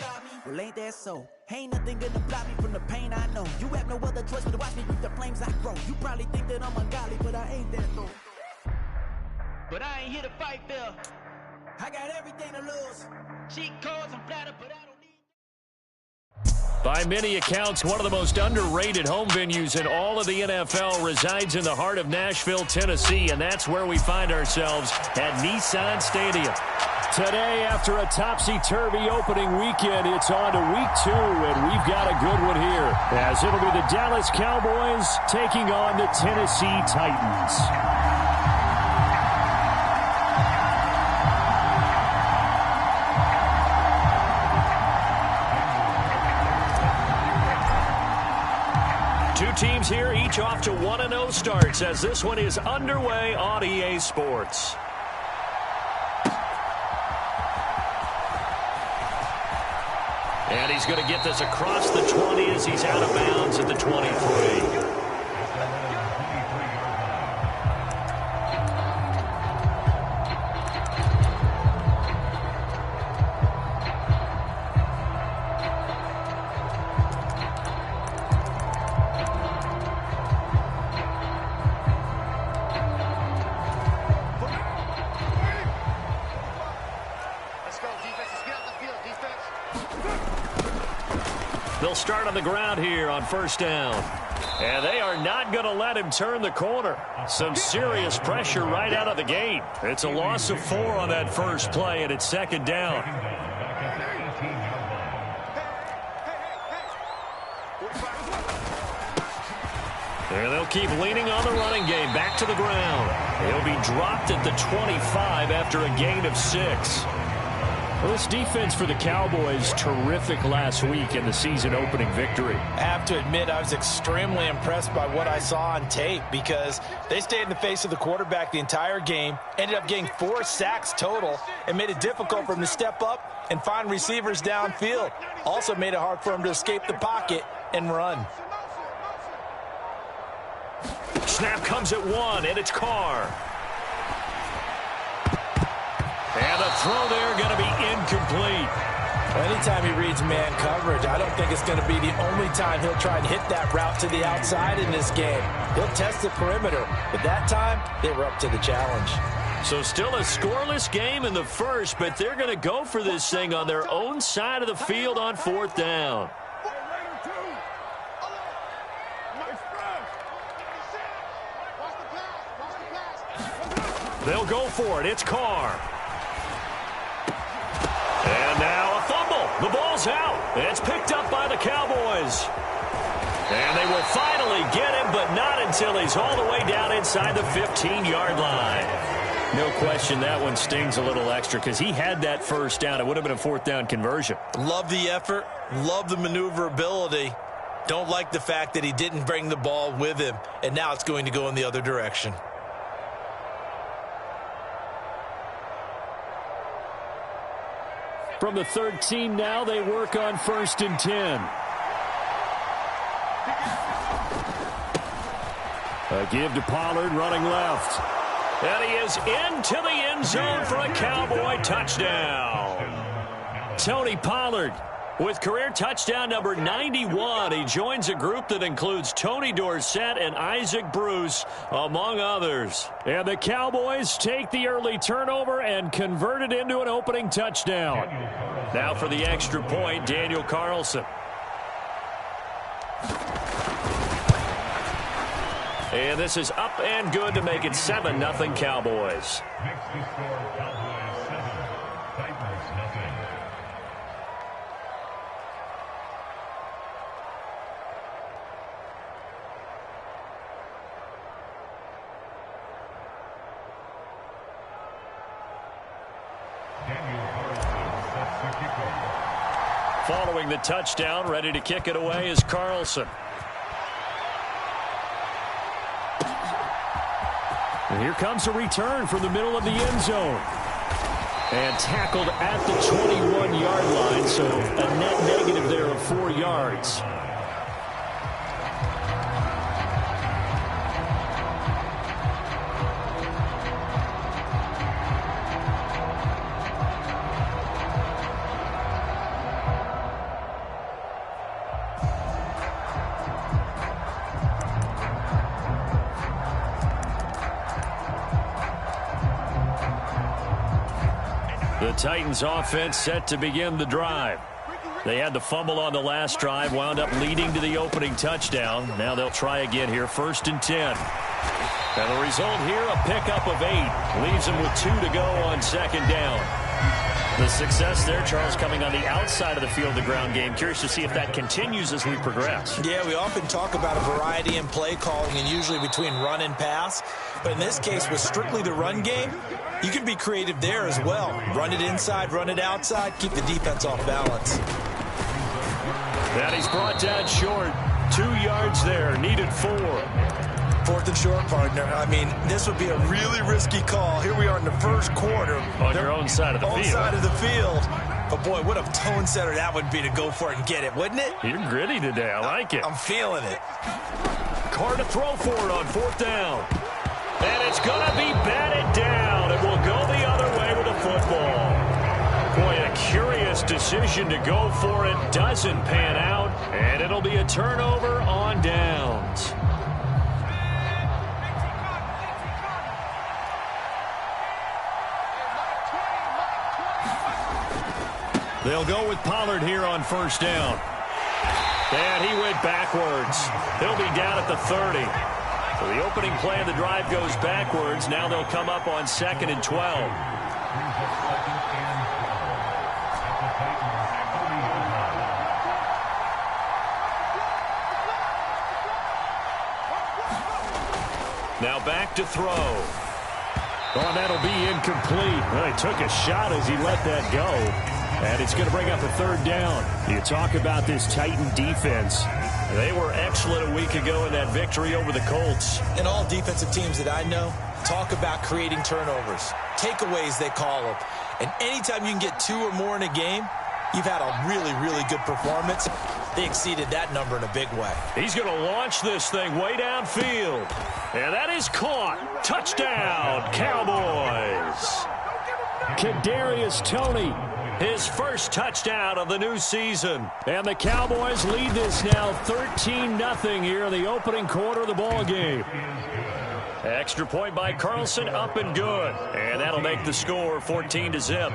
stop me. Well, ain't that so? Ain't nothing gonna block me from the pain I know. You have no other choice but to watch me reap the flames I grow. You probably think that I'm ungodly, but I ain't that though. But I ain't here to fight fair. I got everything to lose. Cheat codes and flatter, but I don't need. By many accounts, one of the most underrated home venues in all of the NFL resides in the heart of Nashville, Tennessee, and that's where we find ourselves at Nissan Stadium. Today, after a topsy-turvy opening weekend, it's on to week 2, and we've got a good one here, as it'll be the Dallas Cowboys taking on the Tennessee Titans. Two teams here, each off to 1-0 starts as this one is underway on EA Sports. And he's going to get this across the 20 as he's out of bounds at the 23. They'll start on the ground here on first down. And they are not going to let him turn the corner. Some serious pressure right out of the gate. It's a loss of 4 on that first play, and it's second down. And they'll keep leaning on the running game. Back to the ground. He'll be dropped at the 25 after a gain of 6. Well, this defense for the Cowboys, terrific last week in the season-opening victory. I have to admit, I was extremely impressed by what I saw on tape because they stayed in the face of the quarterback the entire game, ended up getting 4 sacks total, and made it difficult for him to step up and find receivers downfield. Also made it hard for him to escape the pocket and run. Snap comes at 1, and it's Carr. And the throw there going to be incomplete. Anytime he reads man coverage, I don't think it's going to be the only time he'll try and hit that route to the outside in this game. He'll test the perimeter, but that time they were up to the challenge. So still a scoreless game in the first, but they're going to go for this thing on their own side of the field on 4th down. They'll go for it. It's Carr. And now a fumble. The ball's out. It's picked up by the Cowboys. And they will finally get him, but not until he's all the way down inside the 15-yard line. No question that one stings a little extra because he had that first down. It would have been a 4th down conversion. Love the effort. Love the maneuverability. Don't like the fact that he didn't bring the ball with him, and now it's going to go in the other direction. From the 13 now, they work on 1st and 10. A give to Pollard running left. And he is into the end zone for a Cowboy touchdown. Tony Pollard with career touchdown number 91. He joins a group that includes Tony Dorsett and Isaac Bruce, among others. And the Cowboys take the early turnover and convert it into an opening touchdown. Now for the extra point, Daniel Carlson. And this is up and good to make it 7-0 Cowboys. Following the touchdown, ready to kick it away is Carlson. And here comes a return from the middle of the end zone. And tackled at the 21-yard line, so a net negative there of 4 yards. The Titans offense set to begin the drive. They had the fumble on the last drive, wound up leading to the opening touchdown. Now they'll try again here, 1st and 10. And the result here, a pickup of 8. Leaves them with 2 to go on 2nd down. The success there, Charles, coming on the outside of the field, the ground game. Curious to see if that continues as we progress. Yeah, we often talk about a variety in play calling and usually between run and pass. But in this case, with strictly the run game, you can be creative there as well. Run it inside, run it outside, keep the defense off balance. And he's brought down short. 2 yards there, needed 4. 4th and short, partner. I mean, this would be a really risky call. Here we are in the first quarter. On your own side of the field. Own side of the field. But, boy, what a tone setter that would be to go for it and get it, wouldn't it? You're gritty today. I like it. I'm feeling it. Carr to throw for it on 4th down. And it's going to be batted down. It will go the other way with the football. Boy, a curious decision to go for it. Doesn't pan out. And it'll be a turnover on downs. They'll go with Pollard here on 1st down. And he went backwards. He'll be down at the 30. So the opening play of the drive goes backwards. Now they'll come up on 2nd and 12. Now back to throw. Oh, that'll be incomplete. Well, he took a shot as he let that go. And it's going to bring up a 3rd down. You talk about this Titan defense. They were excellent a week ago in that victory over the Colts. And all defensive teams that I know talk about creating turnovers. Takeaways, they call them. And anytime you can get 2 or more in a game, you've had a really, really good performance. They exceeded that number in a big way. He's going to launch this thing way downfield. And that is caught. Touchdown, Cowboys. Kadarius Toney, his first touchdown of the new season. And the Cowboys lead this now 13-0 here in the opening quarter of the ball game. Extra point by Carlson, up and good. And that'll make the score 14-0.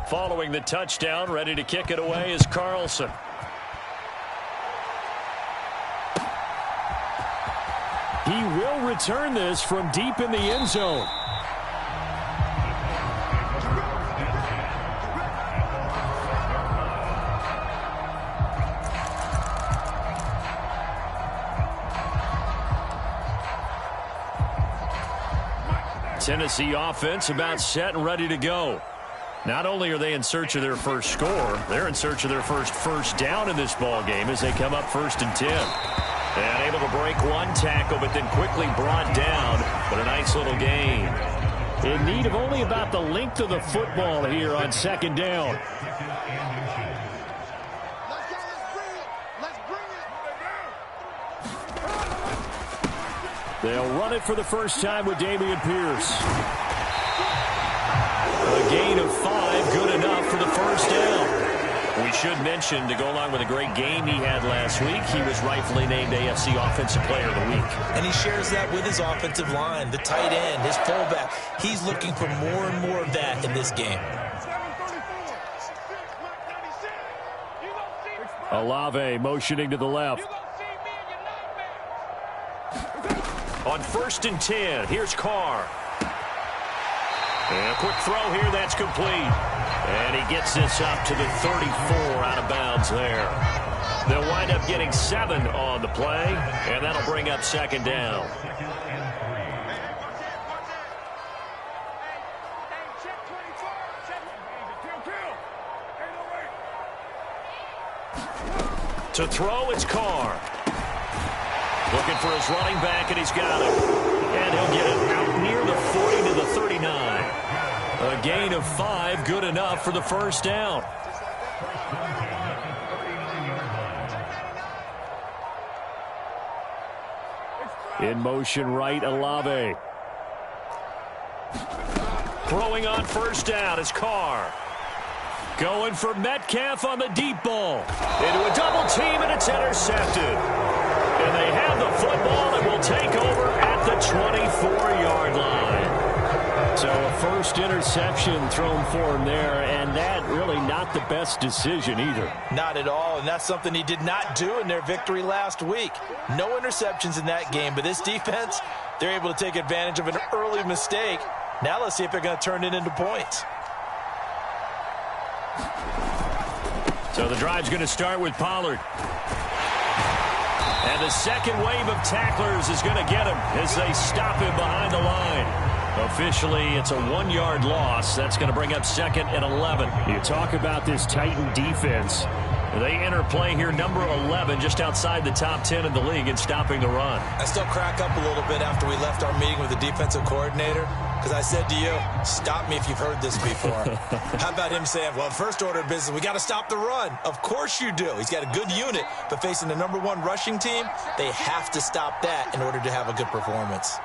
Following the touchdown, ready to kick it away is Carlson. He will return this from deep in the end zone. Tennessee offense about set and ready to go. Not only are they in search of their first score, they're in search of their first down in this ball game as they come up 1st and 10. And able to break one tackle, but then quickly brought down. But a nice little gain. In need of only about the length of the football here on 2nd down. They'll run it for the first time with Dameon Pierce. A gain of 5, good enough for the first down. We should mention, to go along with a great game he had last week, he was rightfully named AFC Offensive Player of the Week. And he shares that with his offensive line, the tight end, his fullback. He's looking for more and more of that in this game. Olave motioning to the left. On 1st and 10, here's Carr. And a quick throw here, that's complete. And he gets this up to the 34 out of bounds there. They'll wind up getting 7 on the play, and that'll bring up 2nd down. To throw, it's Carr. Looking for his running back, and he's got it. And he'll get it out near the 40 to the 39. A gain of 5, good enough for the first down. In motion right, Olave. Throwing on 1st down is Carr. Going for Metcalf on the deep ball. Into a double team, and it's first interception thrown for him there, and that really not the best decision either. Not at all, and that's something he did not do in their victory last week. No interceptions in that game, but this defense, they're able to take advantage of an early mistake. Now let's see if they're going to turn it into points. So the drive's going to start with Pollard. And the second wave of tacklers is going to get him as they stop him behind the line. Officially, it's a 1-yard loss. That's going to bring up second and 11. You talk about this Titan defense. They enter play here, number 11, just outside the top 10 in the league in stopping the run. I still crack up a little bit after we left our meeting with the defensive coordinator, because I said to you, stop me if you've heard this before. How about him saying, well, first order of business, we got to stop the run. Of course you do. He's got a good unit, but facing the number 1 rushing team, they have to stop that in order to have a good performance.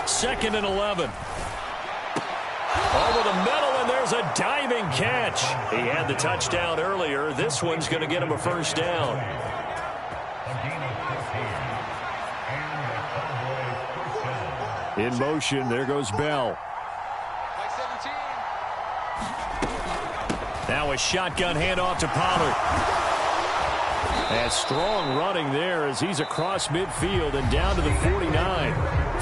Second and 11. Over the middle, and there's a diving catch. He had the touchdown earlier. This one's going to get him a first down. In motion, there goes Bell. Now a shotgun handoff to Pollard. And strong running there as he's across midfield and down to the 49.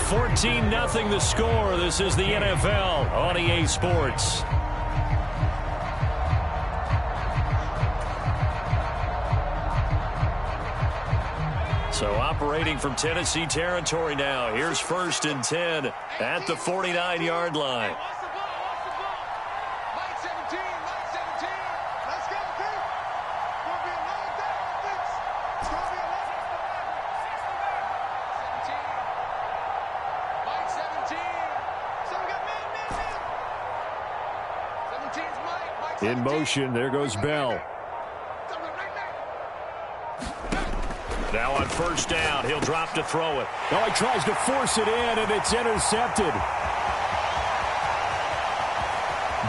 14-0 the score. This is the NFL on EA Sports. So operating from Tennessee territory now. Here's first and 10 at the 49-yard line. In motion, there goes Bell. Now on first down, he'll drop to throw it. Oh, he tries to force it in, and it's intercepted.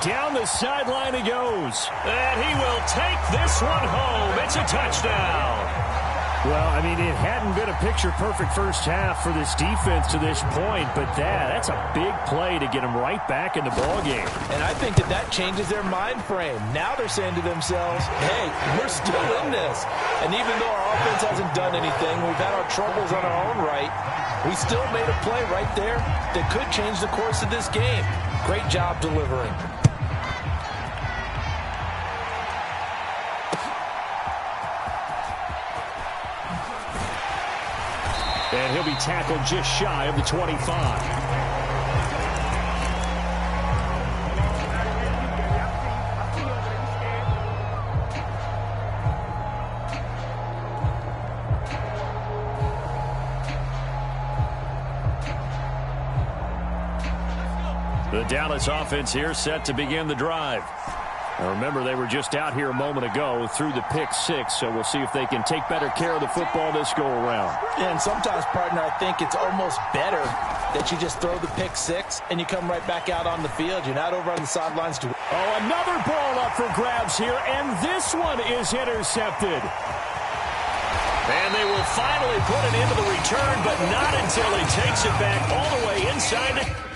Down the sideline he goes. And he will take this one home. It's a touchdown. Well, I mean, it hadn't been a picture-perfect first half for this defense to this point, but that's a big play to get them right back in the ballgame. And I think that changes their mind frame. Now they're saying to themselves, hey, we're still in this. And even though our offense hasn't done anything, we've had our troubles on our own right, we still made a play right there that could change the course of this game. Great job delivering. And he'll be tackled just shy of the 25. The Dallas offense here set to begin the drive. Now remember, they were just out here a moment ago through the pick 6, so we'll see if they can take better care of the football this go-around. Yeah, and sometimes, partner, I think it's almost better that you just throw the pick 6 and you come right back out on the field. You're not over on the sidelines. Oh, another ball up for grabs here, and this one is intercepted. And they will finally put it into the return, but not until he takes it back all the way inside the...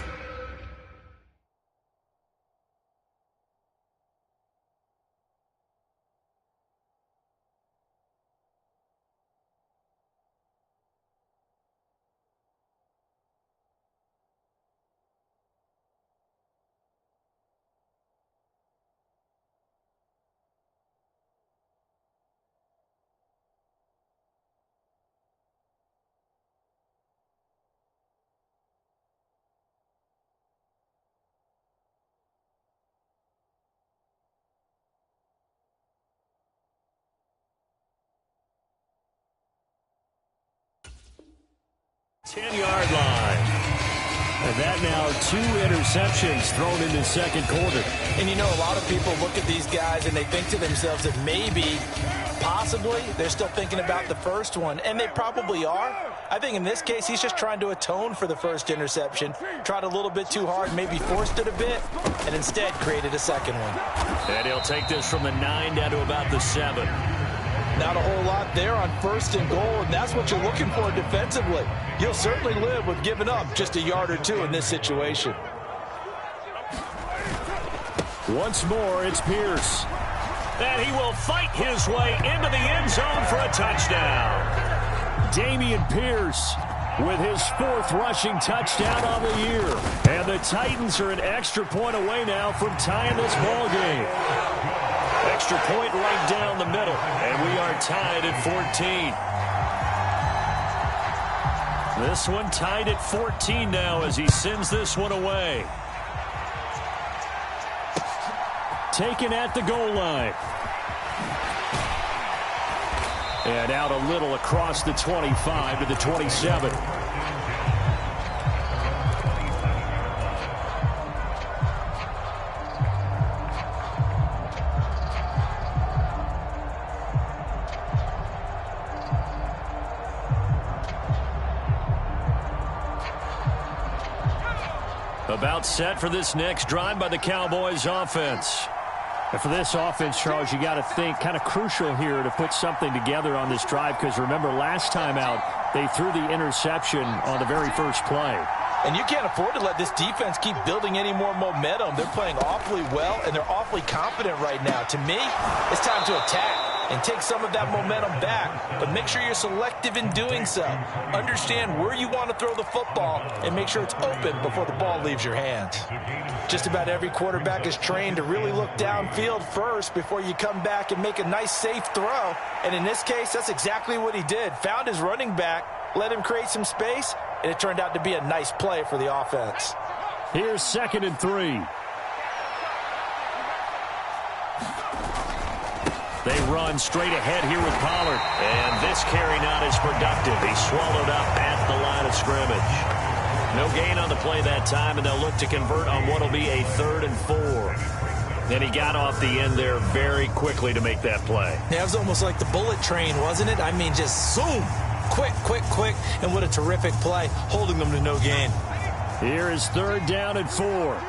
Ten-yard line. And that now 2 interceptions thrown in the second quarter. And you know, a lot of people look at these guys and they think to themselves that maybe, possibly, they're still thinking about the first one. And they probably are. I think in this case, he's just trying to atone for the first interception. Tried a little bit too hard, maybe forced it a bit, and instead created a second one. And he'll take this from the 9 down to about the 7. Not a whole lot there on first and goal, and that's what you're looking for defensively. You'll certainly live with giving up just a yard or 2 in this situation. Once more, it's Pierce. And he will fight his way into the end zone for a touchdown. Dameon Pierce with his 4th rushing touchdown on the year. And the Titans are an extra point away now from tying this ball game. Extra point right down the middle. And we are tied at 14. This one tied at 14 now as he sends this one away. Taken at the goal line. And out a little across the 25 to the 27. About set for this next drive by the Cowboys offense. And for this offense, Charles, you got to think kind of crucial here to put something together on this drive because remember last time out they threw the interception on the very first play. And you can't afford to let this defense keep building any more momentum. They're playing awfully well, and they're awfully confident right now. To me, it's time to attack and take some of that momentum back. But make sure you're selective in doing so. Understand where you want to throw the football and make sure it's open before the ball leaves your hands. Just about every quarterback is trained to really look downfield first before you come back and make a nice, safe throw. And in this case, that's exactly what he did. Found his running back, let him create some space, and it turned out to be a nice play for the offense. Here's 2nd and 3. They run straight ahead here with Pollard. And this carry not as productive. He's swallowed up at the line of scrimmage. No gain on the play that time, and they'll look to convert on what will be a 3rd and 4. And he got off the end there very quickly to make that play. Yeah, it was almost like the bullet train, wasn't it? I mean, just zoom. Quick, quick, quick. And what a terrific play, holding them to no gain. Here is 3rd down and 4.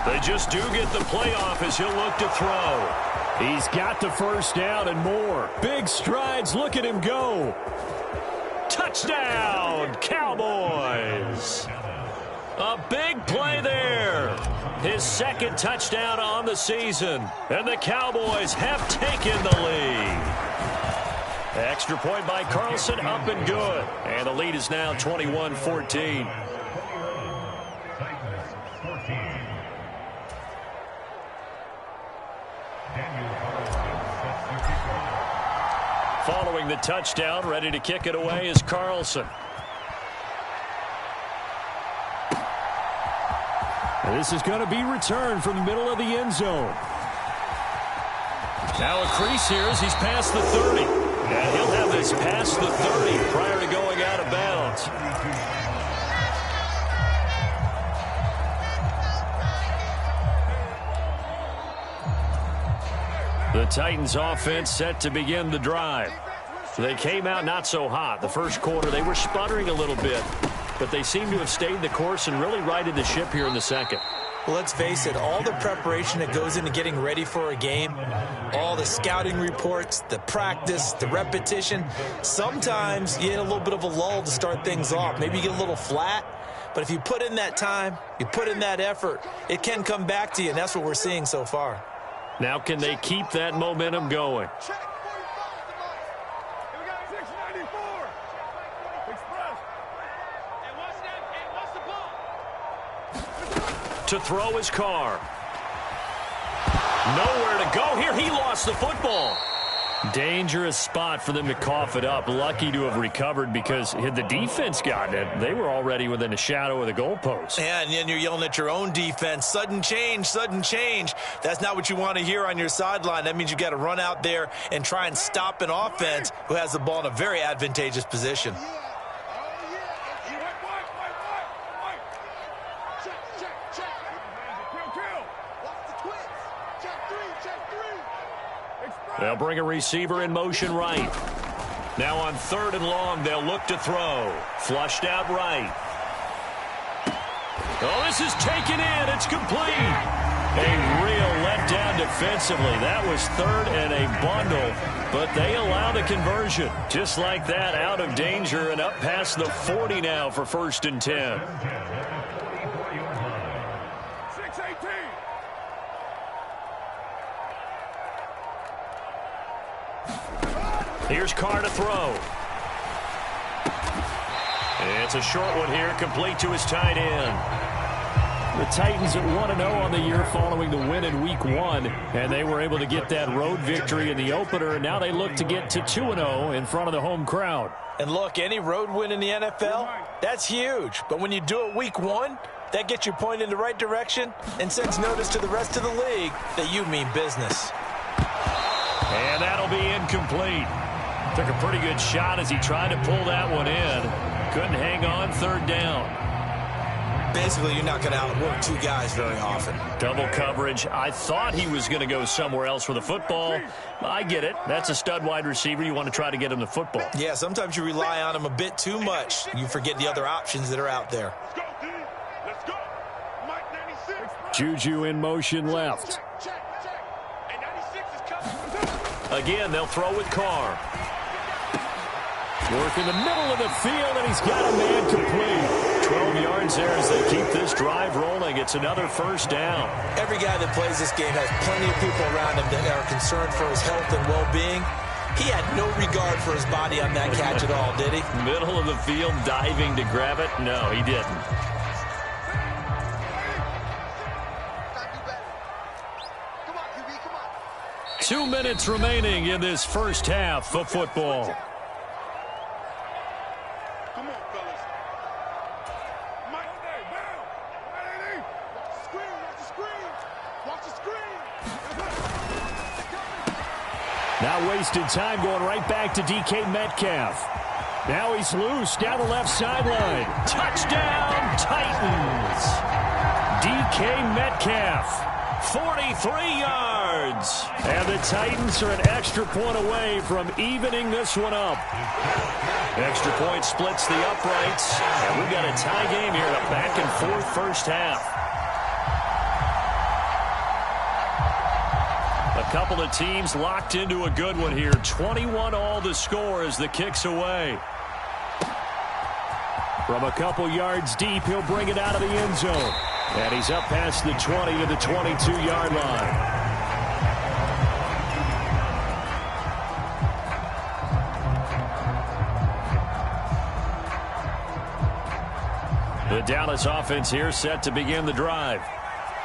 They just do get the playoff as he'll look to throw. He's got the 1st down and more. Big strides. Look at him go. Touchdown, Cowboys. A big play there. His 2nd touchdown on the season. And the Cowboys have taken the lead. Extra point by Carlson, up and good. And the lead is now 21-14. Following the touchdown, ready to kick it away is Carlson. This is going to be returned from the middle of the end zone. Now a crease here as he's past the 30. And he'll have this past the 30 prior to going out of bounds. The Titans offense set to begin the drive. They came out not so hot. The first quarter, they were sputtering a little bit, but they seem to have stayed the course and really righted the ship here in the second. Well, let's face it, all the preparation that goes into getting ready for a game, all the scouting reports, the practice, the repetition, sometimes you get a little bit of a lull to start things off. Maybe you get a little flat, but if you put in that time, you put in that effort, it can come back to you, and that's what we're seeing so far. Now can they keep that momentum going? To throw his car. Nowhere to go here. He lost the football. Dangerous spot for them to cough it up. Lucky to have recovered because had the defense gotten it, they were already within a shadow of the goalpost. Yeah, and then you're yelling at your own defense. Sudden change, sudden change. That's not what you want to hear on your sideline. That means you've got to run out there and try and stop an offense who has the ball in a very advantageous position. They'll bring a receiver in motion right. Now on 3rd and long, they'll look to throw. Flushed out right. Oh, this is taken in. It's complete. A real letdown defensively. That was third and a bundle, but they allow the conversion. Just like that, out of danger and up past the 40 now for 1st and 10. Here's Carr to throw. It's a short one here, complete to his tight end. The Titans at 1-0 on the year following the win in Week 1, and they were able to get that road victory in the opener, and now they look to get to 2-0 in front of the home crowd. And look, any road win in the NFL, that's huge. But when you do it Week 1, that gets you pointed in the right direction and sends notice to the rest of the league that you mean business. And that'll be incomplete. Took a pretty good shot as he tried to pull that one in. Couldn't hang on, 3rd down. Basically, you're not going to outwork two guys very often. Double coverage. I thought he was going to go somewhere else for the football. I get it. That's a stud wide receiver. You want to try to get him the football. Yeah, sometimes you rely on him a bit too much. You forget the other options that are out there. Let's go. Mike 96. Juju in motion left. Check. And 96 is coming. Again, they'll throw with Carr. Work in the middle of the field, and he's got a man complete. 12 yards there as they keep this drive rolling. It's another 1st down. Every guy that plays this game has plenty of people around him that are concerned for his health and well-being. He had no regard for his body on that catch at all, did he? Middle of the field, diving to grab it. No, he didn't. Come on, QB, come on. 2 minutes remaining in this first half of football. Come on, fellas. Mike, bound. Watch the screen, watch the screen. Watch the screen. Now wasted time going right back to DK Metcalf. Now he's loose down the left sideline. Touchdown, Titans. DK Metcalf. 43 yards. And the Titans are an extra point away from evening this one up. Extra point splits the uprights. And we've got a tie game here, a back-and-forth first half. A couple of teams locked into a good one here. 21 all the score as the kick's away. From a couple yards deep, he'll bring it out of the end zone. And he's up past the 20 to the 22-yard line. The Dallas offense here set to begin the drive.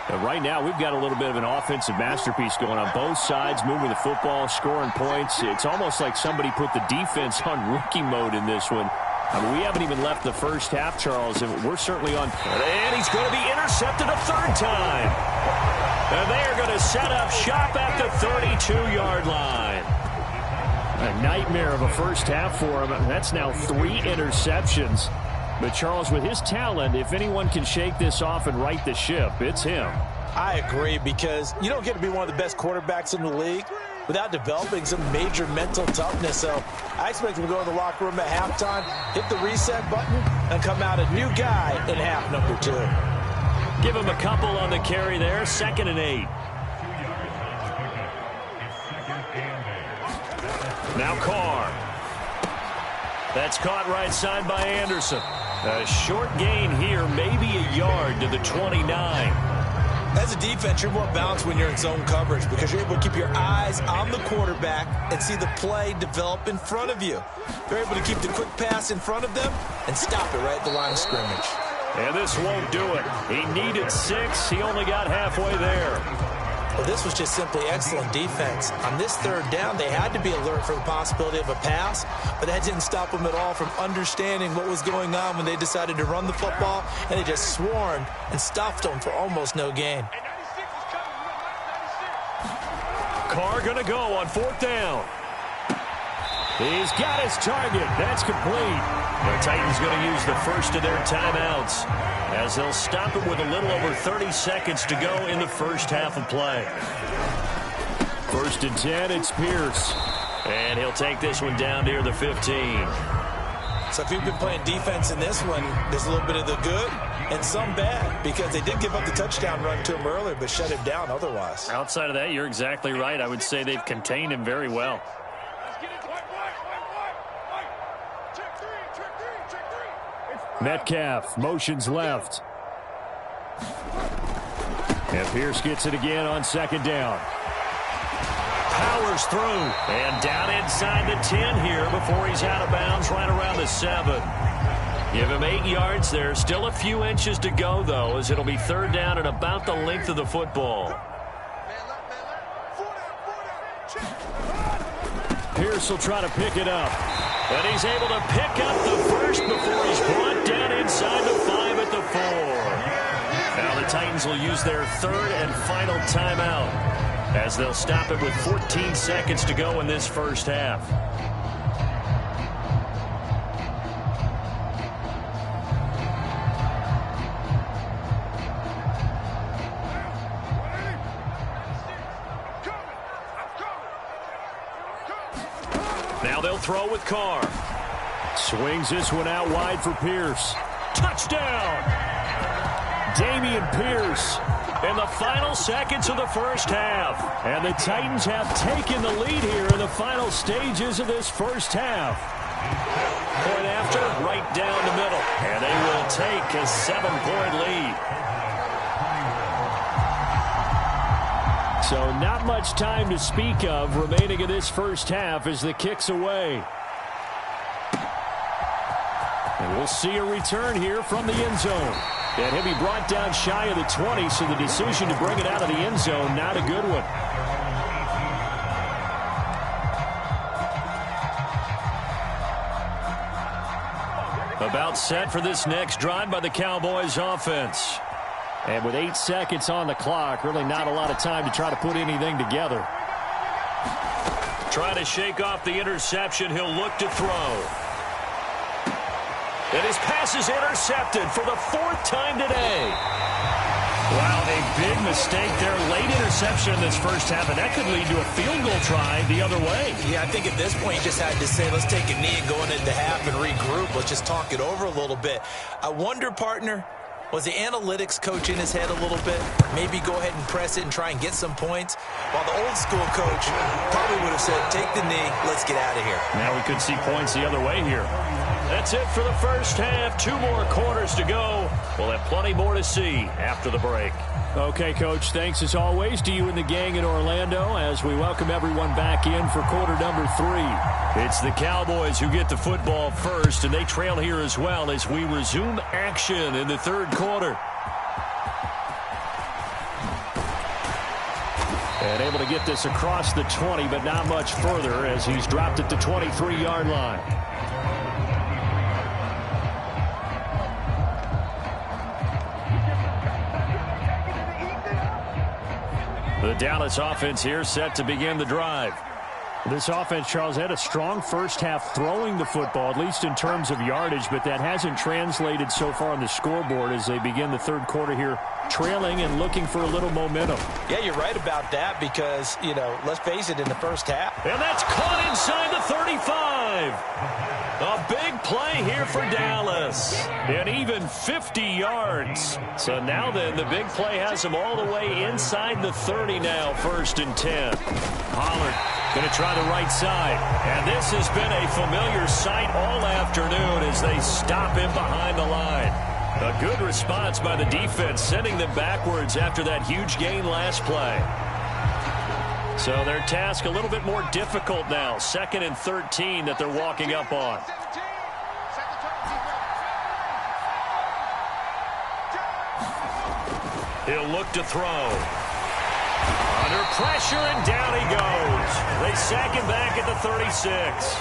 And right now, we've got a little bit of an offensive masterpiece going on both sides, moving the football, scoring points. It's almost like somebody put the defense on rookie mode in this one. I mean, we haven't even left the first half, Charles, and we're certainly on. And he's going to be intercepted a 3rd time. And they are going to set up shop at the 32-yard line. A nightmare of a first half for him. That's now 3 interceptions. But, Charles, with his talent, if anyone can shake this off and right the ship, it's him. I agree, because you don't get to be one of the best quarterbacks in the league without developing some major mental toughness. So I expect him to go in the locker room at halftime, hit the reset button, and come out a new guy in half number 2. Give him a couple on the carry there, 2nd and 8. Now Carr. That's caught right side by Anderson. A short gain here, maybe a yard to the 29. As a defense, you're more balanced when you're in zone coverage because you're able to keep your eyes on the quarterback and see the play develop in front of you. You're able to keep the quick pass in front of them and stop it right at the line of scrimmage. And this won't do it. He needed 6. He only got halfway there. Well, this was just simply excellent defense. On this 3rd down, they had to be alert for the possibility of a pass, but that didn't stop them at all from understanding what was going on when they decided to run the football, and they just swarmed and stuffed them for almost no gain. Carr going to go on 4th down. He's got his target. That's complete. The Titans going to use the first of their timeouts as they'll stop it with a little over 30 seconds to go in the first half of play. 1st and 10, it's Pierce. And he'll take this one down near the 15. So if you've been playing defense in this one, there's a little bit of the good and some bad, because they did give up the touchdown run to him earlier, but shut him down otherwise. Outside of that, you're exactly right. I would say they've contained him very well. Metcalf motions left. And Pierce gets it again on second down. Powers through. And down inside the 10 here before he's out of bounds right around the 7. Give him 8 yards there. Still a few inches to go, though, as it'll be third down and about the length of the football. Pierce will try to pick it up. And he's able to pick up the first before he's brought down inside the 5 at the 4. Now the Titans will use their third and final timeout, as they'll stop it with 14 seconds to go in this first half. Now they'll throw with Carr. Swings this one out wide for Pierce. Touchdown! Damian Pierce in the final seconds of the first half. And the Titans have taken the lead here in the final stages of this first half. Point after, right down the middle. And they will take a 7-point lead. So not much time to speak of remaining in this first half as the kick's away. And we'll see a return here from the end zone. And he'll be brought down shy of the 20, so the decision to bring it out of the end zone, not a good one. About set for this next drive by the Cowboys offense. And with 8 seconds on the clock, really not a lot of time to try to put anything together. Trying to shake off the interception, he'll look to throw. And his pass is intercepted for the 4th time today. Wow, a big mistake there. Late interception in this first half, and that could lead to a field goal try the other way. Yeah, I think at this point you just had to say, let's take a knee and go into the half and regroup. Let's just talk it over a little bit. I wonder, partner, was the analytics coach in his head a little bit? Maybe go ahead and press it and try and get some points? While the old school coach probably would have said, take the knee, let's get out of here. Now we could see points the other way here. That's it for the first half. 2 more quarters to go. We'll have plenty more to see after the break. Okay, Coach, thanks as always to you and the gang in Orlando as we welcome everyone back in for quarter number 3. It's the Cowboys who get the football first, and they trail here as well as we resume action in the third quarter. And able to get this across the 20, but not much further as he's dropped at the 23-yard line. The Dallas offense here set to begin the drive. This offense, Charles, had a strong first half throwing the football, at least in terms of yardage, but that hasn't translated so far on the scoreboard as they begin the third quarter here, trailing and looking for a little momentum. Yeah, you're right about that because, you know, let's face it, in the first half. And that's caught inside the 35. A big play here for Dallas. And even 50 yards. So now then, the big play has them all the way inside the 30 now, 1st and 10. Pollard going to try the right side. And this has been a familiar sight all afternoon as they stop him behind the line. A good response by the defense, sending them backwards after that huge gain last play. So their task a little bit more difficult now. 2nd and 13 that they're walking up on. He'll look to throw. Under pressure, and down he goes. They sack him back at the 36.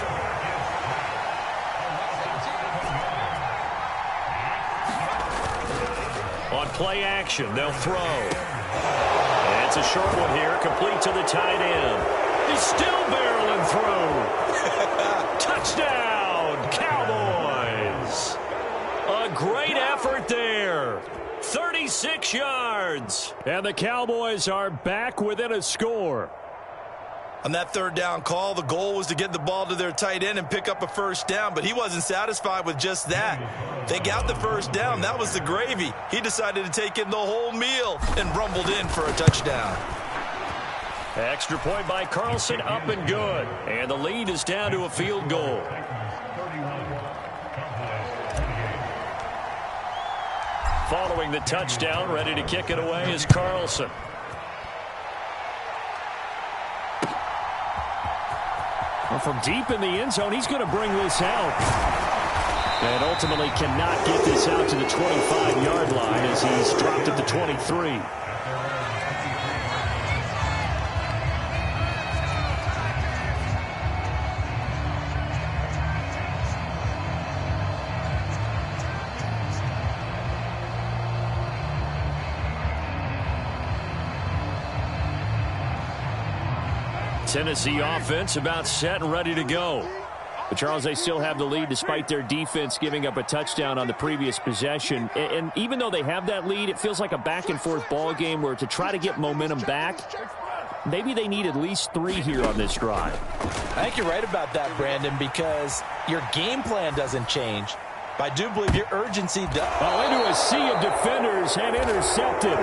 On play action, they'll throw. And it's a short one here, complete to the tight end. He's still barreling through. Touchdown, Cowboys. A great effort there. 36 yards. And the Cowboys are back within a score. On that third down call, the goal was to get the ball to their tight end and pick up a first down, but he wasn't satisfied with just that. They got the first down. That was the gravy. He decided to take in the whole meal and rumbled in for a touchdown. Extra point by Carlson, up and good. And the lead is down to a field goal. Following the touchdown, ready to kick it away is Carlson. Well, from deep in the end zone, he's going to bring this out. And ultimately cannot get this out to the 25-yard line as he's dropped at the 23. Tennessee offense about set and ready to go. But, Charles, they still have the lead despite their defense giving up a touchdown on the previous possession. And even though they have that lead, it feels like a back-and-forth ball game where to try to get momentum back, maybe they need at least 3 here on this drive. I think you're right about that, Brandon, because your game plan doesn't change. But I do believe your urgency does. Oh, into a sea of defenders and intercepted.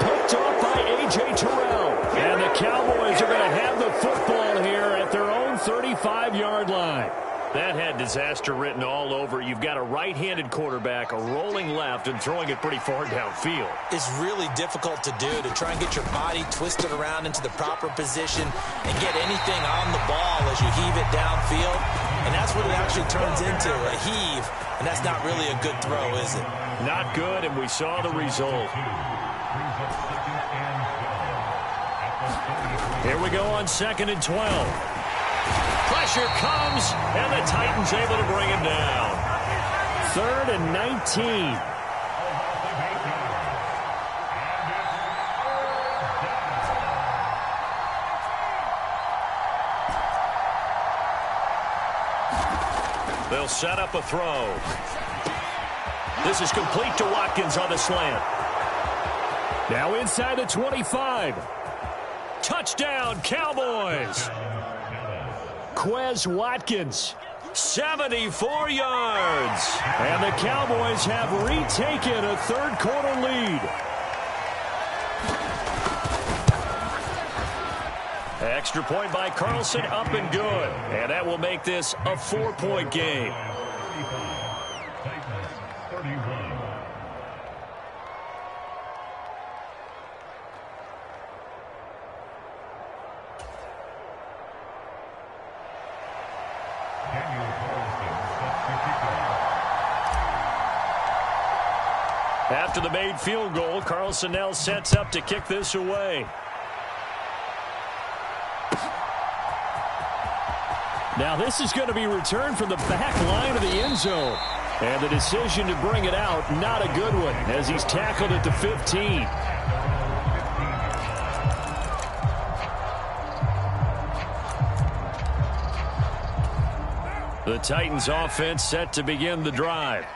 Picked off by A.J. Terrell. And the Cowboys are going to have the football here at their own 35-yard line. That had disaster written all over. You've got a right-handed quarterback, a rolling left, and throwing it pretty far downfield. It's really difficult to do, to try and get your body twisted around into the proper position and get anything on the ball as you heave it downfield. And that's what it actually turns into, a heave. And that's not really a good throw, is it? Not good, and we saw the result. Here we go on 2nd and 12. Pressure comes, and the Titans able to bring him down. 3rd and 19. They'll set up a throw. This is complete to Watkins on the slant. Now inside the 25. Touchdown, Cowboys. Quez Watkins, 74 yards. And the Cowboys have retaken a third-quarter lead. Extra point by Carlson, up and good. And that will make this a 4-point game. After the made field goal, Carlson now sets up to kick this away. Now this is going to be returned from the back line of the end zone. And the decision to bring it out, not a good one, as he's tackled at the 15. The Titans offense set to begin the drive.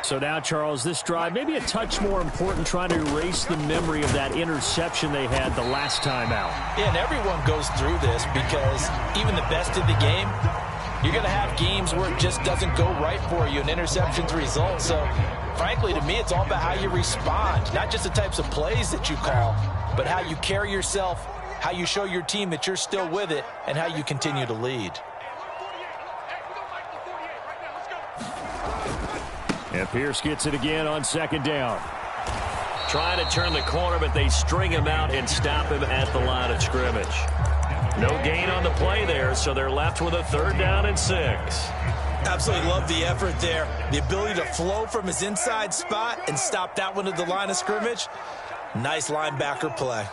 So now, Charles, this drive maybe a touch more important, trying to erase the memory of that interception they had the last time out. Yeah, and everyone goes through this because even the best in the game, you're going to have games where it just doesn't go right for you, and interceptions result. So, frankly, to me, it's all about how you respond, not just the types of plays that you call, but how you carry yourself, how you show your team that you're still with it, and how you continue to lead. And Pierce gets it again on 2nd down. Trying to turn the corner, but they string him out and stop him at the line of scrimmage. No gain on the play there, so they're left with a 3rd down and 6. Absolutely love the effort there. The ability to flow from his inside spot and stop that one at the line of scrimmage. Nice linebacker play.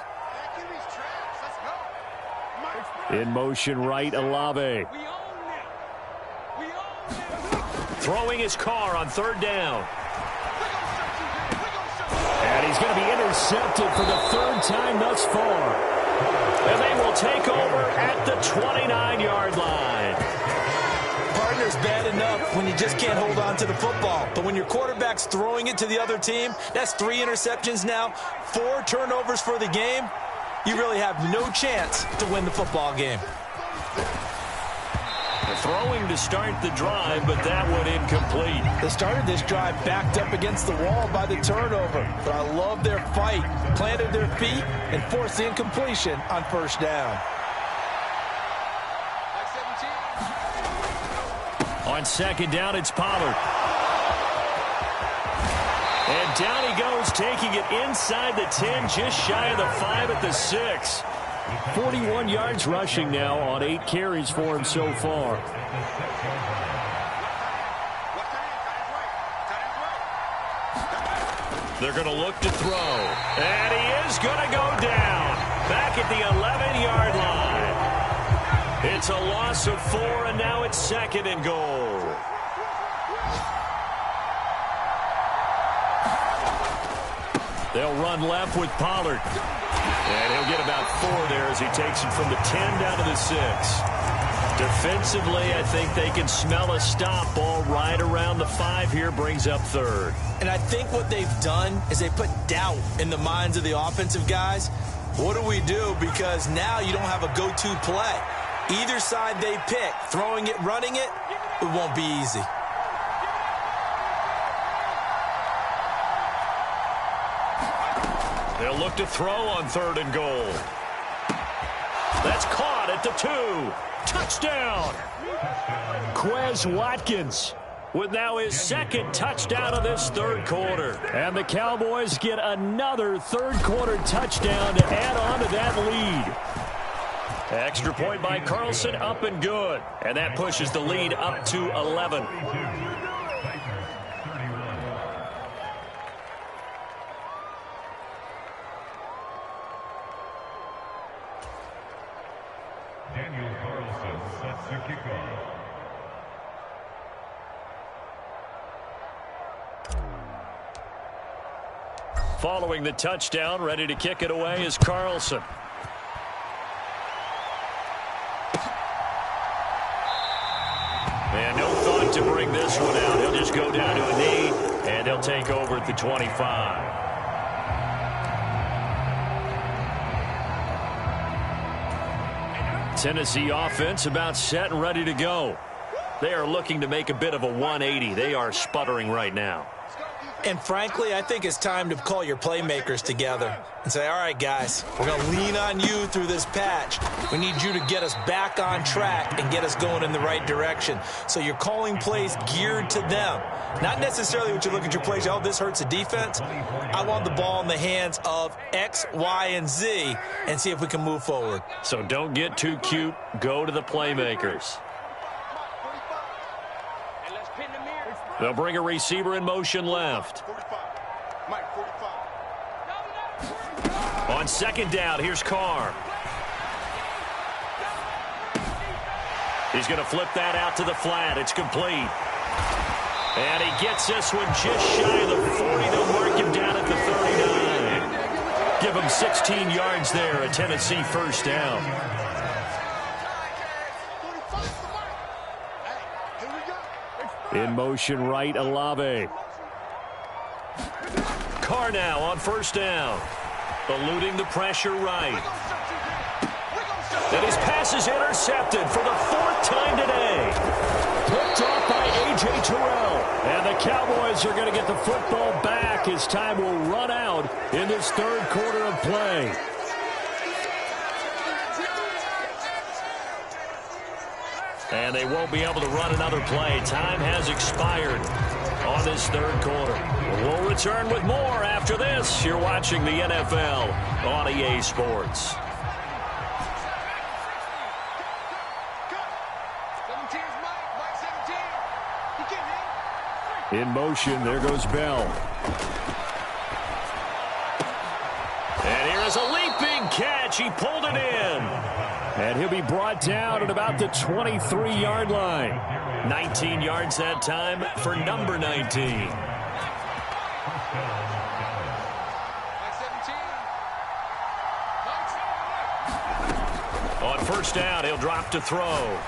In motion right, Olave. Throwing his car on 3rd down. And he's going to be intercepted for the 3rd time thus far. And they will take over at the 29-yard line. Partner's bad enough when you just can't hold on to the football. But when your quarterback's throwing it to the other team, that's 3 interceptions now, 4 turnovers for the game. you really have no chance to win the football game. Throwing to start the drive, but that one incomplete. They started this drive backed up against the wall by the turnover, but I love their fight. Planted their feet and forced the incompletion on first down. On second down, it's Pollard. And down he goes, taking it inside the 10, just shy of the 5 at the 6. 41 yards rushing now on 8 carries for him so far. They're going to look to throw. And he is going to go down. Back at the 11-yard line. It's a loss of 4, and now it's 2nd and goal. They'll run left with Pollard. And he'll get about 4 there as he takes it from the 10 down to the 6. Defensively, I think they can smell a stop ball right around the 5 here, brings up 3rd. And I think what they've done is they put doubt in the minds of the offensive guys. What do we do? Because now you don't have a go-to play. Either side they pick, throwing it, running it, it won't be easy. They'll look to throw on 3rd and goal. That's caught at the 2. Touchdown! Quez Watkins with now his 2nd touchdown of this 3rd quarter. And the Cowboys get another 3rd quarter touchdown to add on to that lead. Extra point by Carlson, up and good. And that pushes the lead up to 11. Following the touchdown, ready to kick it away is Carlson. And no thought to bring this one out. He'll just go down to a knee, and he'll take over at the 25. Tennessee offense about set and ready to go. They are looking to make a bit of a 180. They are sputtering right now. And frankly, I think it's time to call your playmakers together and say, all right, guys, we're going to lean on you through this patch. We need you to get us back on track and get us going in the right direction. So you're calling plays geared to them. Not necessarily what you look at your plays, oh, this hurts the defense. I want the ball in the hands of X, Y, and Z and see if we can move forward. So don't get too cute. Go to the playmakers. They'll bring a receiver in motion left. On 2nd down, here's Carr. He's going to flip that out to the flat. It's complete. And he gets this one just shy of the 40. They'll mark him down at the 39. Give him 16 yards there, a Tennessee 1st down. In motion right, Olave. Carr now on 1st down. Eluding the pressure right. And his pass is intercepted for the 4th time today. Picked off by A.J. Terrell. And the Cowboys are going to get the football back as time will run out in this 3rd quarter of play. And they won't be able to run another play. Time has expired on this 3rd quarter. We'll return with more after this. You're watching the NFL on EA Sports. In motion, there goes Bell. And here is a leaping catch. He pulled it in. And he'll be brought down at about the 23-yard line. 19 yards that time for number 19. On 1st down, he'll drop to throw.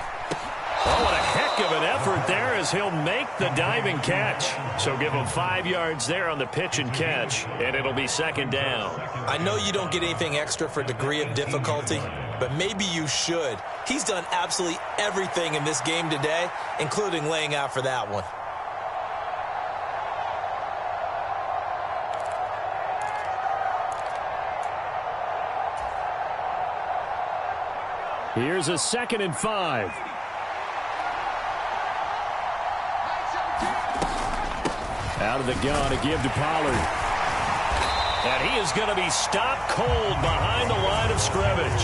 Oh, what a heck of an effort there as he'll make the diving catch. So give him 5 yards there on the pitch and catch, and it'll be second down. I know you don't get anything extra for degree of difficulty, but maybe you should. He's done absolutely everything in this game today, including laying out for that one. Here's a 2nd and 5. Out of the gun to give to Pollard. And he is going to be stopped cold behind the line of scrimmage.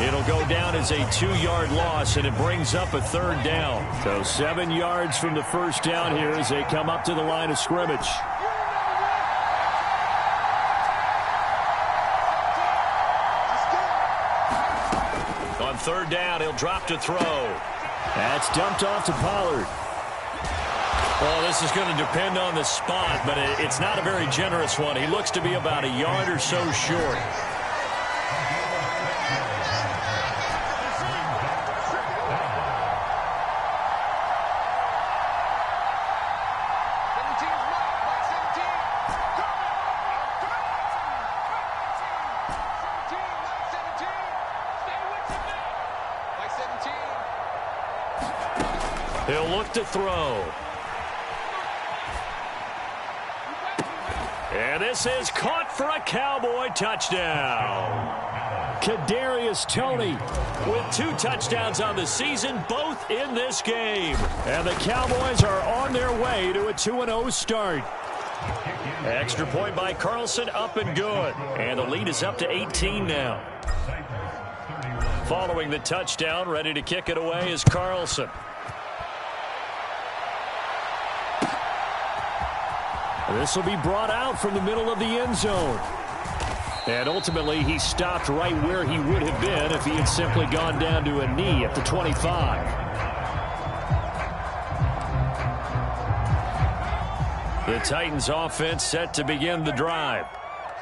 It'll go down as a 2-yard loss, and it brings up a 3rd down. So 7 yards from the first down here as they come up to the line of scrimmage. On 3rd down, he'll drop to throw. That's dumped off to Pollard. Well, this is going to depend on the spot, but it's not a very generous one. He looks to be about a yard or so short. He'll look to throw. And this is caught for a Cowboy touchdown. Kadarius Toney with 2 touchdowns on the season, both in this game. And the Cowboys are on their way to a 2-0 start. Extra point by Carlson, up and good. And the lead is up to 18 now. Following the touchdown, ready to kick it away is Carlson. This will be brought out from the middle of the end zone. And ultimately, he stopped right where he would have been if he had simply gone down to a knee at the 25. The Titans offense set to begin the drive.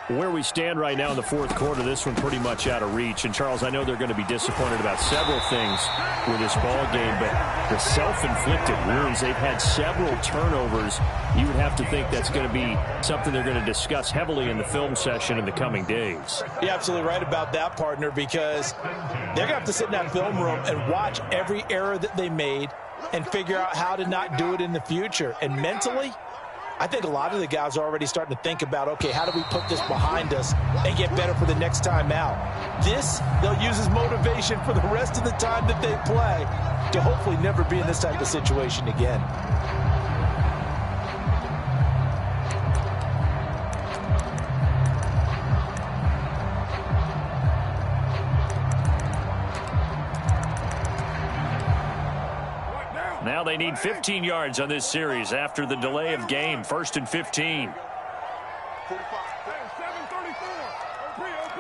Where we stand right now in the 4th quarter, this one pretty much out of reach. And, Charles, I know they're going to be disappointed about several things with this ball game, but the self-inflicted wounds, they've had several turnovers. You would have to think that's going to be something they're going to discuss heavily in the film session in the coming days. You're absolutely right about that, partner, because they're going to have to sit in that film room and watch every error that they made and figure out how to not do it in the future. And mentally, I think a lot of the guys are already starting to think about, okay, how do we put this behind us and get better for the next time out? This, they'll use as motivation for the rest of the time that they play to hopefully never be in this type of situation again. Now they need 15 yards on this series after the delay of game. 1st and 15. 7:34. OP.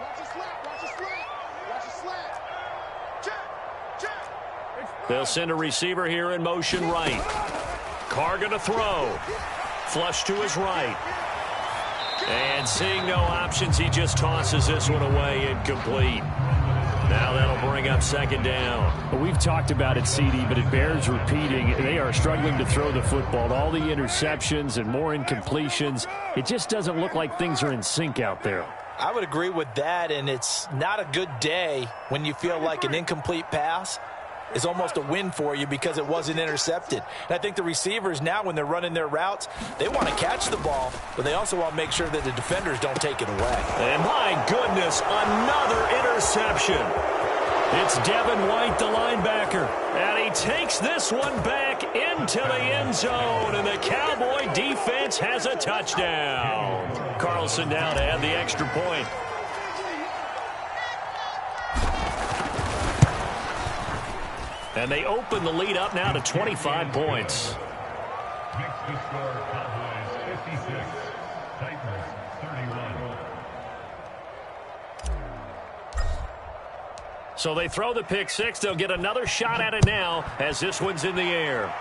Watch your slap. Watch your slap. Check. They'll send a receiver here in motion right. Carr going to throw. Flush to his right. And seeing no options, he just tosses this one away incomplete. Now that'll bring up 2nd down. Well, we've talked about it, CD, but it bears repeating. They are struggling to throw the football. All the interceptions and more incompletions. It just doesn't look like things are in sync out there. I would agree with that, and it's not a good day when you feel like an incomplete pass is almost a win for you because it wasn't intercepted. And I think the receivers now, when they're running their routes, they want to catch the ball, but they also want to make sure that the defenders don't take it away. And my goodness, another interception. It's Devin White, the linebacker, and he takes this one back into the end zone, and the Cowboy defense has a touchdown. Carlson down to add the extra point. And they open the lead up now to 25 points. Next to score, Cowboys 56, Titans 31. So they throw the pick six. They'll get another shot at it now as this one's in the air.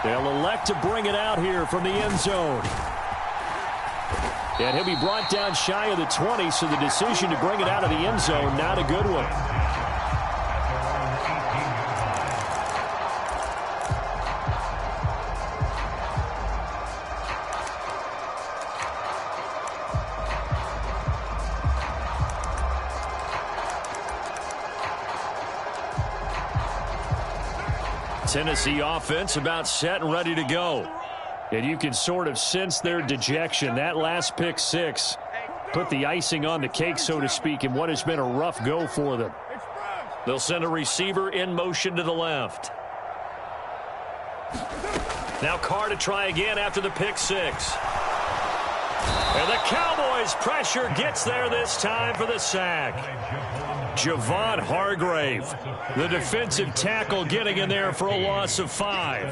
They'll elect to bring it out here from the end zone. And he'll be brought down shy of the 20, so the decision to bring it out of the end zone, not a good one. Tennessee offense about set and ready to go. And you can sort of sense their dejection. That last pick six put the icing on the cake, so to speak, in what has been a rough go for them. They'll send a receiver in motion to the left. Now Carr to try again after the pick six. And the Cowboys pressure gets there this time for the sack. Javon Hargrave, the defensive tackle, getting in there for a loss of 5.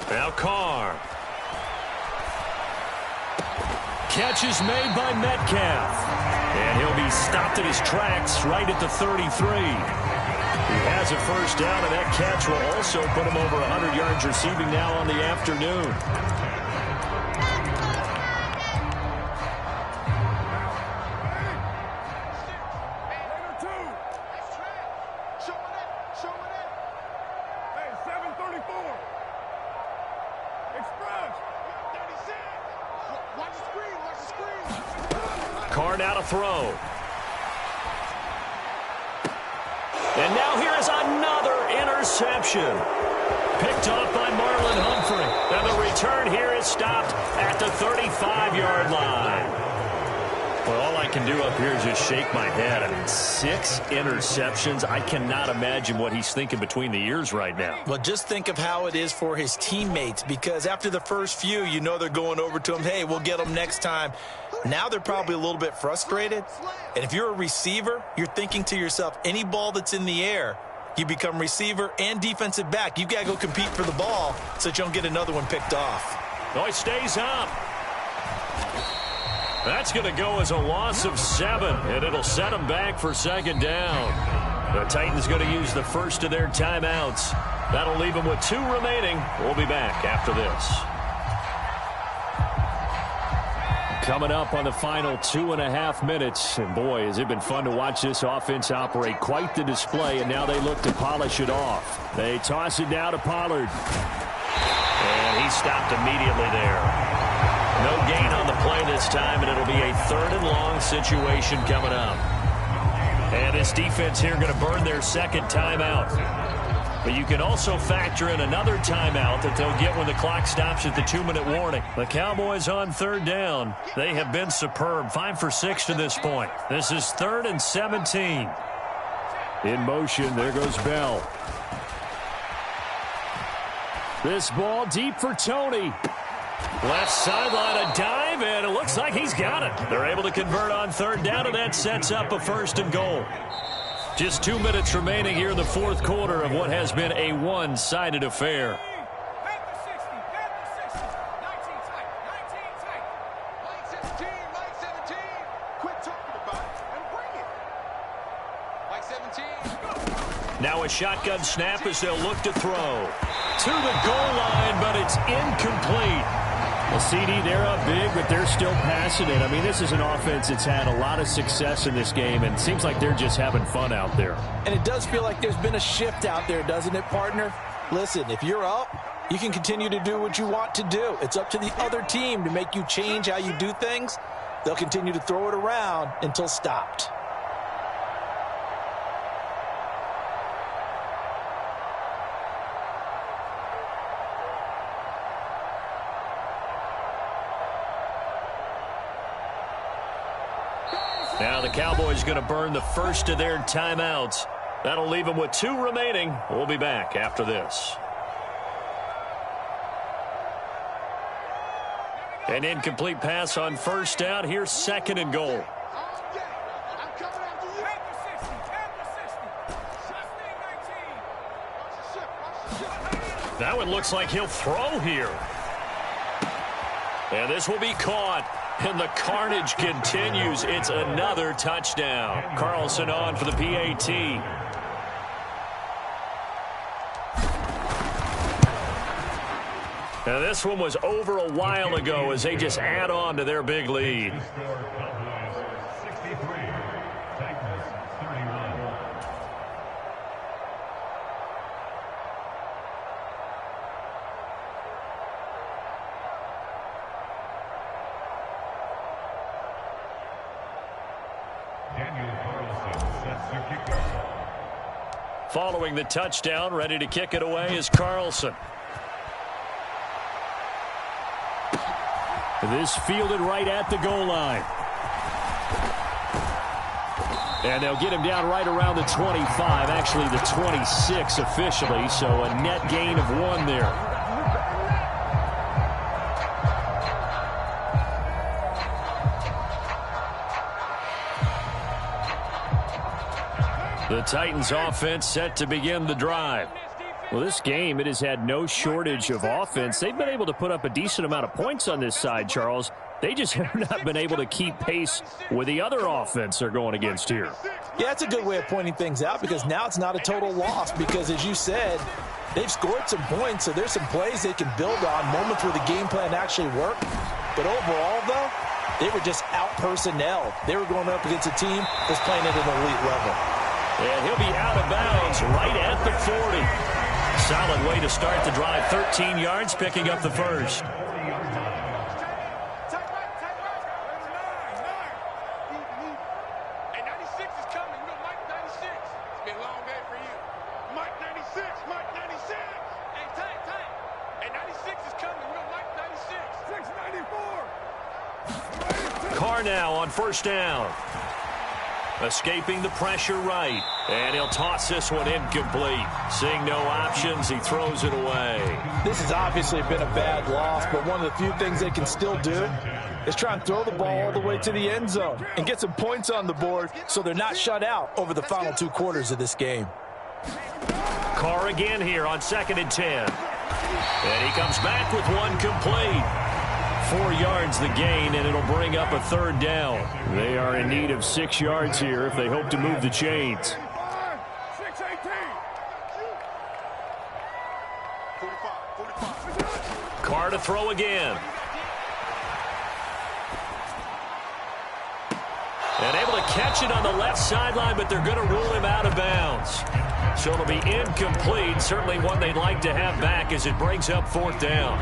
Now Carr. Catch is made by Metcalf. And he'll be stopped in his tracks right at the 33. He has a first down, and that catch will also put him over 100 yards receiving now on the afternoon. Carr now to throw. And now here is another interception. Picked off by Marlon Humphrey. And the return here is stopped at the 35-yard line. Well, all I can do up here is just shake my head. I mean, 6 interceptions. I cannot imagine what he's thinking between the ears right now. Well, just think of how it is for his teammates, because after the first few, you know they're going over to him, hey, we'll get them next time. Now they're probably a little bit frustrated. And if you're a receiver, you're thinking to yourself, any ball that's in the air, you become receiver and defensive back. You've got to go compete for the ball so that you don't get another one picked off. Oh, he stays up. That's going to go as a loss of 7, and it'll set him back for second down. The Titans going to use the first of their timeouts. That'll leave them with 2 remaining. We'll be back after this. Coming up on the final 2.5 minutes. And boy, has it been fun to watch this offense operate. Quite the display, and now they look to polish it off. They toss it down to Pollard. And he stopped immediately there. No gain on the play this time, and it'll be a 3rd and long situation coming up. And this defense here going to burn their second timeout. But you can also factor in another timeout that they'll get when the clock stops at the 2-minute warning. The Cowboys on 3rd down. They have been superb. 5 for 6 to this point. This is 3rd and 17. In motion, there goes Bell. This ball deep for Tony. Left sideline, a dive, and it looks like he's got it. They're able to convert on 3rd down, and that sets up a 1st and goal. Just 2 minutes remaining here in the 4th quarter of what has been a one-sided affair. Now a shotgun snap as they'll look to throw. To the goal line, but it's incomplete. Well, CD, they're up big, but they're still passing it. I mean, this is an offense that's had a lot of success in this game, and it seems like they're just having fun out there. And it does feel like there's been a shift out there, doesn't it, partner? Listen, if you're up, you can continue to do what you want to do. It's up to the other team to make you change how you do things. They'll continue to throw it around until stopped. Now the Cowboys going to burn the first of their timeouts. That'll leave them with 2 remaining. We'll be back after this. An incomplete pass on 1st down. Here's 2nd and goal. That one looks like he'll throw here. And this will be caught. And the carnage continues. It's another touchdown. Carlson on for the PAT. Now this one was over a while ago as they just add on to their big lead. Following the touchdown, ready to kick it away is Carlson. This fielded right at the goal line. And they'll get him down right around the 25, actually the 26 officially, so a net gain of 1 there. The Titans offense set to begin the drive. Well, this game, it has had no shortage of offense. They've been able to put up a decent amount of points on this side, Charles. They just have not been able to keep pace with the other offense they're going against here. Yeah, that's a good way of pointing things out because now it's not a total loss because, as you said, they've scored some points, so there's some plays they can build on, moments where the game plan actually worked. But overall, though, they were just out-personnel. They were going up against a team that's playing at an elite level. And he'll be out of bounds right at the 40. Solid way to start the drive. 13 yards, picking up the first. Carr now on first down. Escaping the pressure right. And he'll toss this one incomplete. Seeing no options, he throws it away. This has obviously been a bad loss, but one of the few things they can still do is try and throw the ball all the way to the end zone and get some points on the board so they're not shut out over the final 2 quarters of this game. Carr again here on 2nd and 10. And he comes back with one complete. 4 yards the gain, and it'll bring up a 3rd down. They are in need of 6 yards here if they hope to move the chains. 45. Carr to throw again. And able to catch it on the left sideline, but they're going to rule him out of bounds. So it'll be incomplete. Certainly one they'd like to have back as it brings up 4th down.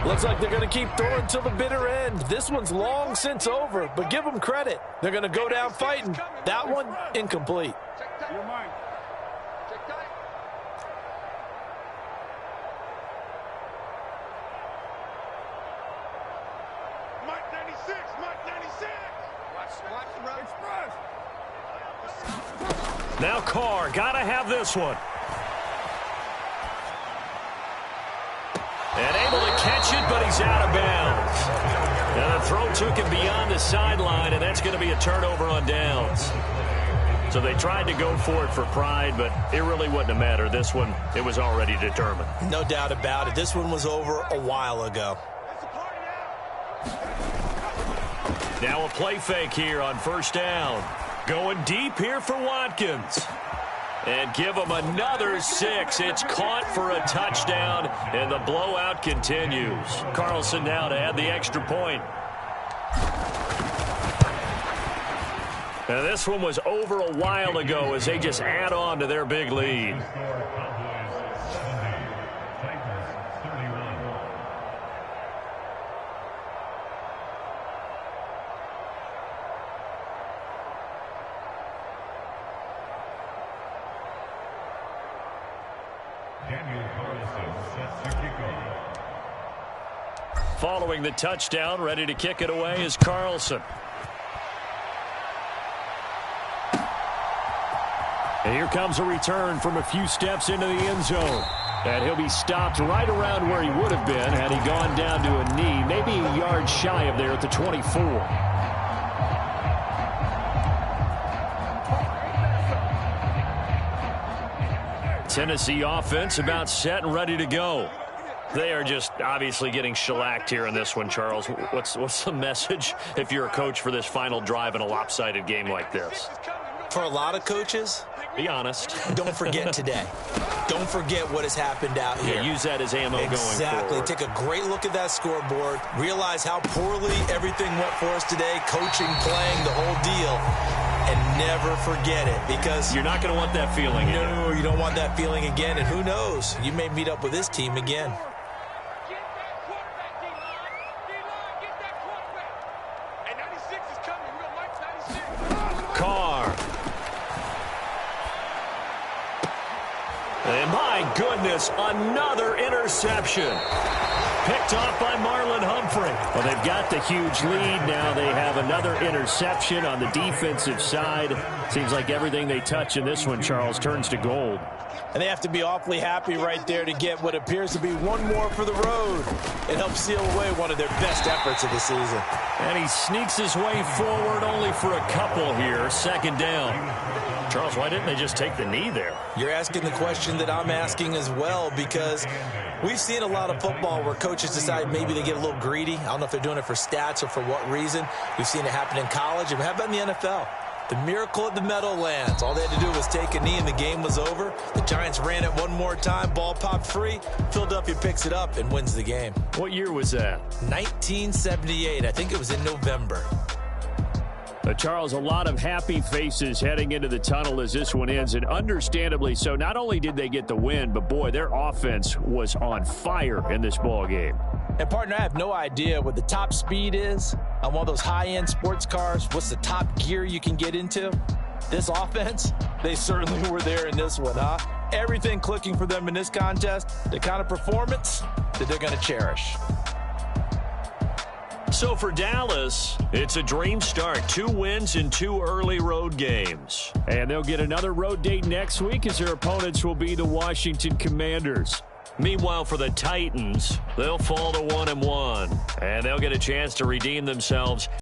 Looks like they're going to keep throwing till the bitter end. This one's long since over, but give them credit. They're going to go down fighting. That one, incomplete. Your mind. Mike 96, Mike 96. Watch the run. Express. Now Carr, got to have this one. And able to catch it, but he's out of bounds. And the throw took him beyond the sideline, and that's going to be a turnover on downs. So they tried to go for it for pride, but it really wouldn't have mattered. This one, it was already determined. No doubt about it. This one was over a while ago. Now a play fake here on 1st down. Going deep here for Watkins. And give him another 6. It's caught for a touchdown, and the blowout continues. Carlson now to add the extra point. Now this one was over a while ago as they just add on to their big lead. Following the touchdown, ready to kick it away is Carlson. And here comes a return from a few steps into the end zone. And he'll be stopped right around where he would have been had he gone down to a knee, maybe a yard shy of there at the 24. Tennessee offense about set and ready to go. They are just obviously getting shellacked here in this one, Charles. What's the message if you're a coach for this final drive in a lopsided game like this? For a lot of coaches, be honest. Don't forget today. Don't forget what has happened out here. Yeah, use that as ammo going forward. Exactly. Take a great look at that scoreboard. Realize how poorly everything went for us today. Coaching, playing, the whole deal. And never forget it, because you're not going to want that feeling. No, you don't want that feeling again. And who knows? You may meet up with this team again. My goodness, another interception. Picked off by Marlon Humphrey. Well, they've got the huge lead. Now they have another interception on the defensive side. Seems like everything they touch in this one, Charles, turns to gold. And they have to be awfully happy right there to get what appears to be one more for the road. It helps seal away one of their best efforts of the season. And he sneaks his way forward only for a couple here. Second down. Charles, why didn't they just take the knee there? You're asking the question that I'm asking as well, because we've seen a lot of football where coaches decide maybe they get a little greedy. I don't know if they're doing it for stats or for what reason. We've seen it happen in college. And how about in the NFL? The miracle at the Meadowlands. All they had to do was take a knee and the game was over. The Giants ran it one more time. Ball popped free. Philadelphia picks it up and wins the game. What year was that? 1978. I think it was in November. Charles, a lot of happy faces heading into the tunnel as this one ends, and understandably so. Not only did they get the win, but boy, their offense was on fire in this ball game. And partner, I have no idea what the top speed is on one of those high-end sports cars. What's the top gear you can get into? This offense, they certainly were there in this one, huh? Everything clicking for them in this contest, the kind of performance that they're going to cherish. So for Dallas, it's a dream start. 2 wins in 2 early road games. And they'll get another road date next week as their opponents will be the Washington Commanders. Meanwhile, for the Titans, they'll fall to 1-1. And they'll get a chance to redeem themselves